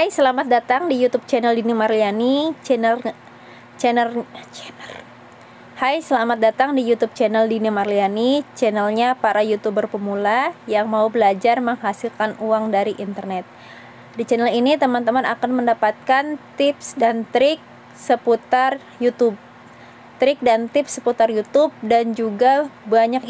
Hai, selamat datang di YouTube channel Dini Marliani. Hai, selamat datang di YouTube channel Dini Marliani, channelnya para YouTuber pemula yang mau belajar menghasilkan uang dari internet. Di channel ini teman-teman akan mendapatkan tips dan trik seputar YouTube. Trik dan tips seputar YouTube dan juga banyak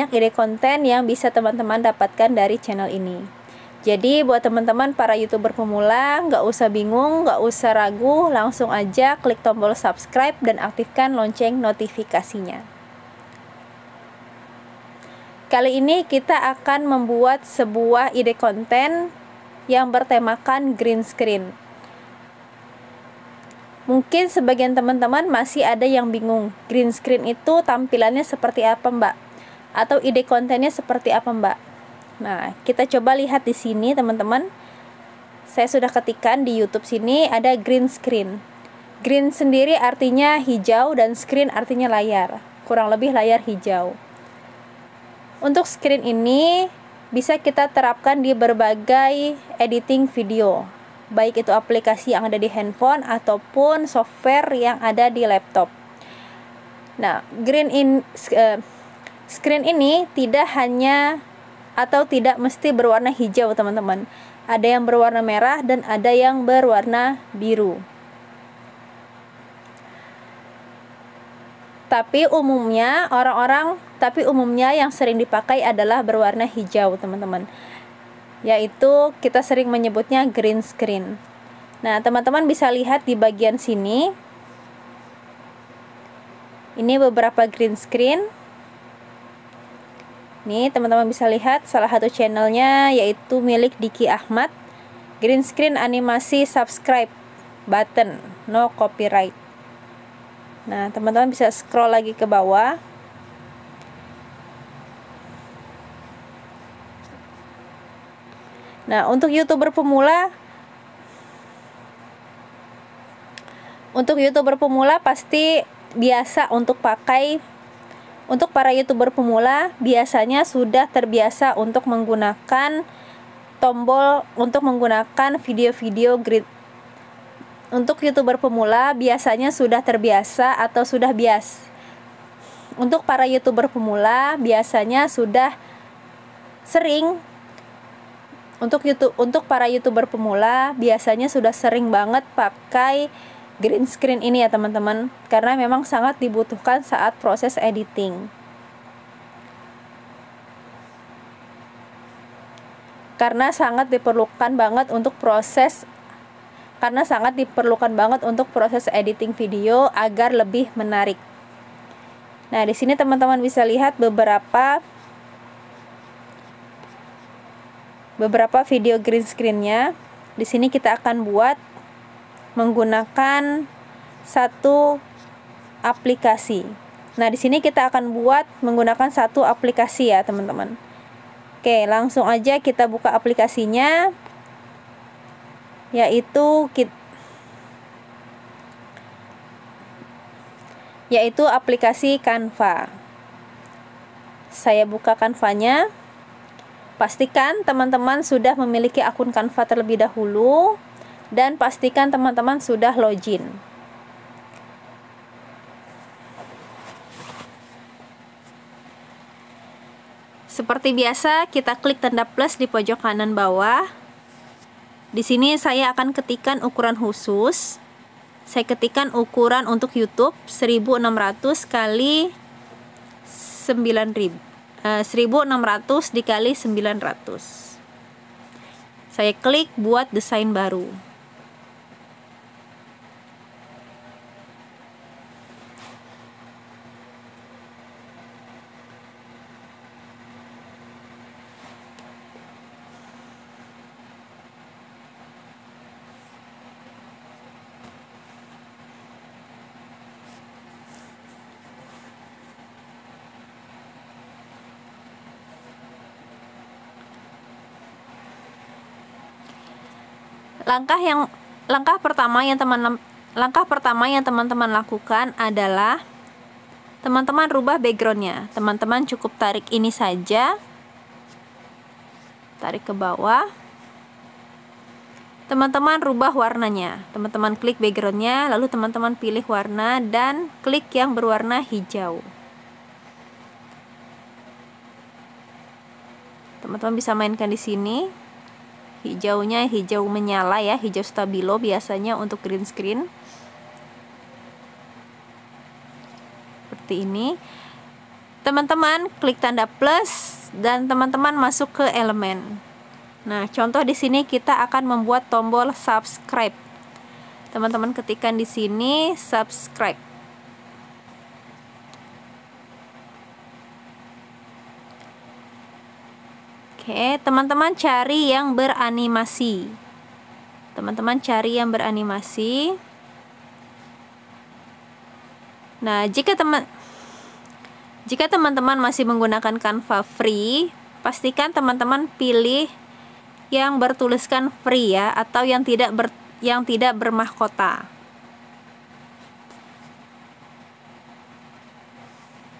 ide konten yang bisa teman-teman dapatkan dari channel ini. Jadi buat teman-teman para YouTuber pemula, nggak usah bingung, nggak usah ragu, langsung aja klik tombol subscribe dan aktifkan lonceng notifikasinya. Kali ini kita akan membuat sebuah ide konten yang bertemakan green screen. Mungkin sebagian teman-teman masih ada yang bingung, green screen itu tampilannya seperti apa, Mbak? Atau ide kontennya seperti apa, Mbak? Nah, kita coba lihat di sini, teman-teman. Saya sudah ketikkan di YouTube sini ada green screen. Green sendiri artinya hijau dan screen artinya layar. Kurang lebih layar hijau. Untuk screen ini bisa kita terapkan di berbagai editing video, baik itu aplikasi yang ada di handphone ataupun software yang ada di laptop. Nah, screen ini tidak mesti berwarna hijau, teman-teman. Ada yang berwarna merah dan ada yang berwarna biru. Tapi umumnya yang sering dipakai adalah berwarna hijau, teman-teman. Yaitu kita sering menyebutnya green screen. Nah, teman-teman bisa lihat di bagian sini. Ini beberapa green screen. Nih, teman-teman bisa lihat salah satu channelnya yaitu milik Diki Ahmad. Green screen animasi subscribe button, no copyright. Nah, teman-teman bisa scroll lagi ke bawah. Nah, untuk YouTuber pemula pasti biasa untuk para YouTuber pemula biasanya sudah terbiasa untuk menggunakan tombol untuk menggunakan video-video grid. Untuk YouTuber pemula biasanya sudah terbiasa atau sudah bias. Untuk para YouTuber pemula biasanya sudah sering untuk para YouTuber pemula biasanya sudah sering banget pakai green screen ini ya, teman-teman, karena memang sangat dibutuhkan saat proses editing. Karena sangat diperlukan banget untuk proses editing video agar lebih menarik. Nah, di sini teman-teman bisa lihat beberapa video green screen-nya. Di sini kita akan buat menggunakan satu aplikasi. Nah, di sini kita akan buat menggunakan satu aplikasi ya, teman-teman. Oke, langsung aja kita buka aplikasinya, yaitu aplikasi Canva. Saya buka Canva-nya. Pastikan teman-teman sudah memiliki akun Canva terlebih dahulu. Dan pastikan teman-teman sudah login. Seperti biasa, kita klik tanda plus di pojok kanan bawah. Di sini saya akan ketikkan ukuran khusus. Saya ketikkan ukuran untuk YouTube 1600 kali 1600 dikali 900. Saya klik buat desain baru. Langkah pertama yang teman-teman lakukan adalah teman-teman rubah backgroundnya. Teman-teman cukup tarik ini saja, tarik ke bawah. teman-teman rubah warnanya. Teman-teman klik backgroundnya, lalu teman-teman pilih warna dan klik yang berwarna hijau. Teman-teman bisa mainkan di sini. Hijaunya hijau menyala ya, hijau stabilo biasanya untuk green screen. Seperti ini. Teman-teman klik tanda plus dan teman-teman masuk ke elemen. Nah, contoh di sini kita akan membuat tombol subscribe. Teman-teman ketikkan di sini subscribe. Oke, teman-teman cari yang beranimasi. Teman-teman cari yang beranimasi. Nah, jika teman-teman masih menggunakan Canva free, pastikan teman-teman pilih yang bertuliskan free ya, atau yang tidak bermahkota.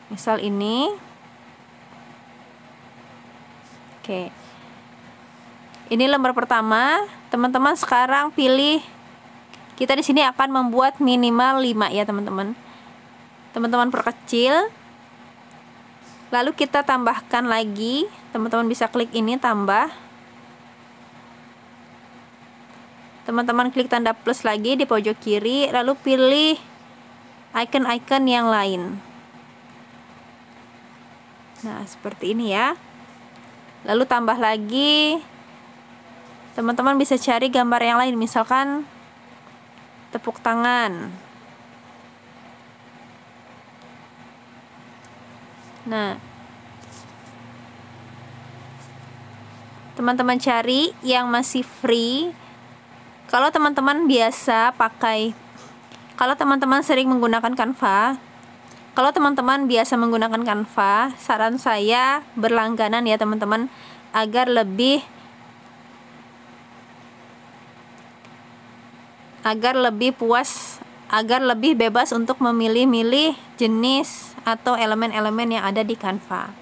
Misal ini. Oke. Ini lembar pertama. Teman-teman sekarang pilih, kita di sini akan membuat minimal 5 ya, teman-teman. Teman-teman perkecil. Lalu kita tambahkan lagi. Teman-teman bisa klik ini tambah. Teman-teman klik tanda plus lagi di pojok kiri, lalu pilih icon-icon yang lain. Nah, seperti ini ya. Lalu tambah lagi. Teman-teman bisa cari gambar yang lain, misalkan tepuk tangan. Nah, teman-teman cari yang masih free. Kalau teman-teman sering menggunakan Canva, kalau teman-teman biasa menggunakan Canva, saran saya berlangganan ya teman-teman, agar lebih puas, agar lebih bebas untuk memilih-milih jenis atau elemen-elemen yang ada di Canva.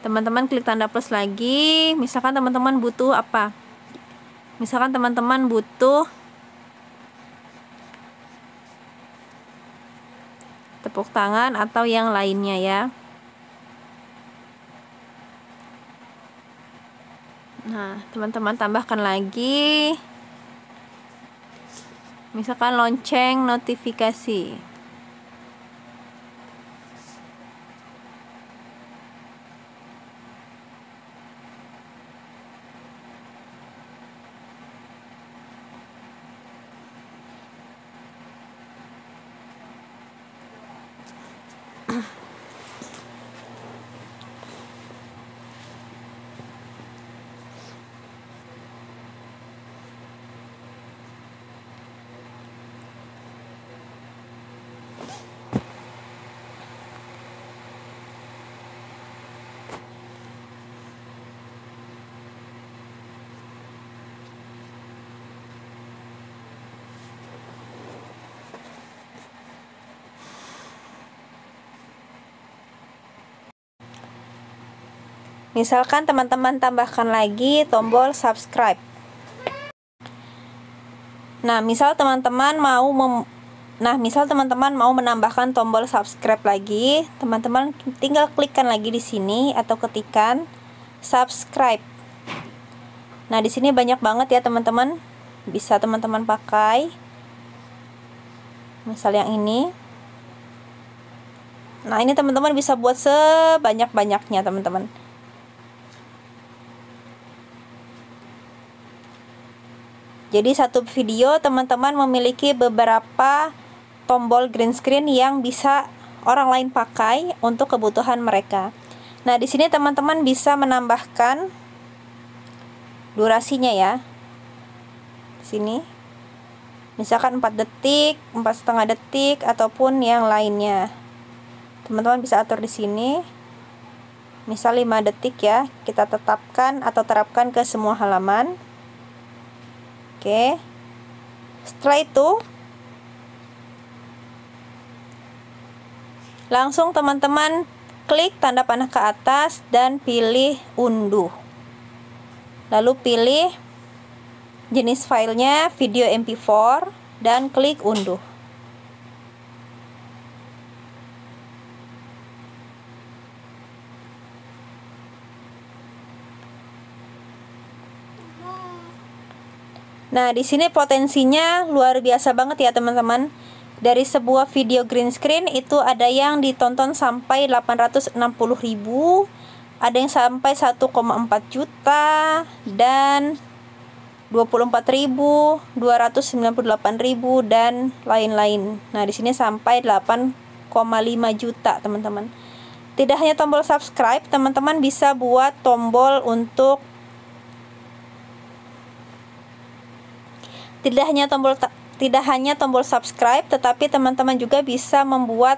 Teman-teman klik tanda plus lagi. Misalkan teman-teman butuh apa? Misalkan teman-teman butuh tepuk tangan atau yang lainnya ya. Nah, teman-teman tambahkan lagi. Misalkan lonceng notifikasi. Misalkan teman-teman tambahkan lagi tombol subscribe. Nah, misal teman-teman mau menambahkan tombol subscribe lagi, teman-teman tinggal klikkan lagi di sini atau ketikan subscribe. Nah, di sini banyak banget ya teman-teman, bisa teman-teman pakai. Misal yang ini. Nah, ini teman-teman bisa buat sebanyak-banyaknya teman-teman. Jadi satu video teman-teman memiliki beberapa tombol green screen yang bisa orang lain pakai untuk kebutuhan mereka. Nah, di sini teman-teman bisa menambahkan durasinya ya. Di sini. Misalkan 4 detik, 4,5 detik ataupun yang lainnya. Teman-teman bisa atur di sini. Misal 5 detik ya. Kita tetapkan atau terapkan ke semua halaman. Oke. Setelah itu langsung teman-teman klik tanda panah ke atas dan pilih unduh. Lalu pilih jenis filenya video MP4 dan klik unduh. Nah, di sini potensinya luar biasa banget ya teman-teman. Dari sebuah video green screen itu ada yang ditonton sampai 860.000, ada yang sampai 1,4 juta, dan 24.000, 298.000 dan lain-lain. Nah, di sini sampai 8,5 juta, teman-teman. Tidak hanya tombol subscribe, teman-teman bisa buat tombol untuk tidak hanya tombol subscribe, tetapi teman-teman juga bisa membuat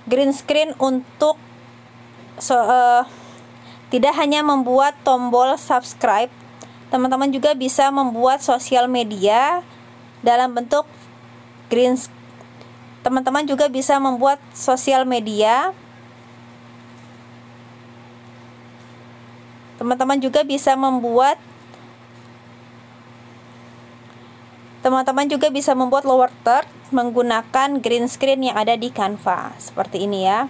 green screen untuk tidak hanya membuat tombol subscribe, teman-teman juga bisa membuat sosial media dalam bentuk green. Teman-teman juga bisa membuat sosial media. Teman-teman juga bisa membuat lower third menggunakan green screen yang ada di Canva. Seperti ini ya.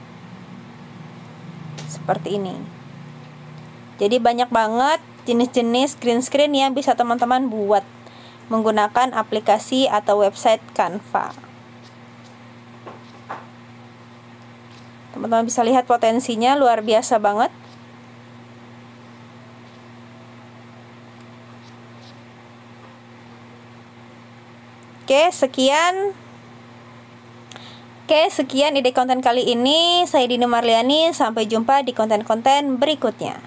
Seperti ini. Jadi banyak banget jenis-jenis green screen yang bisa teman-teman buat menggunakan aplikasi atau website Canva. Teman-teman bisa lihat potensinya luar biasa banget. Sekian ide konten kali ini. Saya Dini Marliani. Sampai jumpa di konten-konten berikutnya.